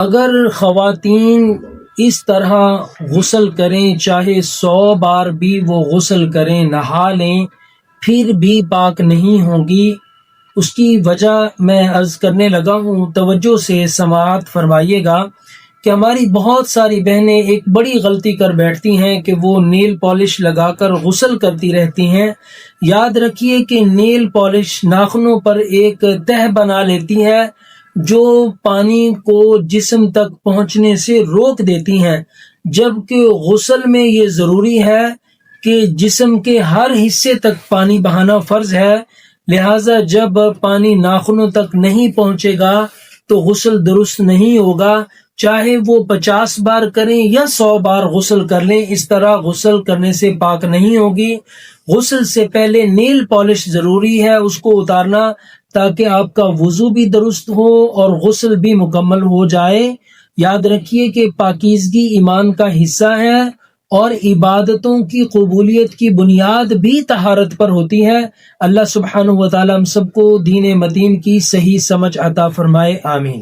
اگر خواتین اس طرح غسل کریں، چاہے 100 بار بھی وہ غسل کریں، نہا لیں، پھر بھی پاک نہیں ہوں گی۔ اس کی وجہ میں عرض کرنے لگا ہوں، توجہ سے سماعت فرمائیے گا کہ ہماری بہت ساری بہنیں ایک بڑی غلطی کر بیٹھتی ہیں کہ وہ نیل پالش لگا کر غسل کرتی رہتی ہیں۔ یاد رکھیے کہ نیل پالش ناخنوں پر ایک تہ بنا لیتی ہے جو پانی کو جسم تک پہنچنے سے روک دیتی ہیں، جبکہ غسل میں یہ ضروری ہے کہ جسم کے ہر حصے تک پانی بہانا فرض ہے، لہٰذا جب پانی ناخنوں تک نہیں پہنچے گا تو غسل درست نہیں ہوگا، چاہے وہ 50 بار کریں یا 100 بار غسل کر لیں، اس طرح غسل کرنے سے پاک نہیں ہوگی۔ غسل سے پہلے نیل پالش ضروری ہے، اس کو اتارنا، تاکہ آپ کا وضو بھی درست ہو اور غسل بھی مکمل ہو جائے۔ یاد رکھیے کہ پاکیزگی ایمان کا حصہ ہے اور عبادتوں کی قبولیت کی بنیاد بھی طہارت پر ہوتی ہے۔ اللہ سبحانہ و تعالی ہم سب کو دین متین کی صحیح سمجھ عطا فرمائے، آمین۔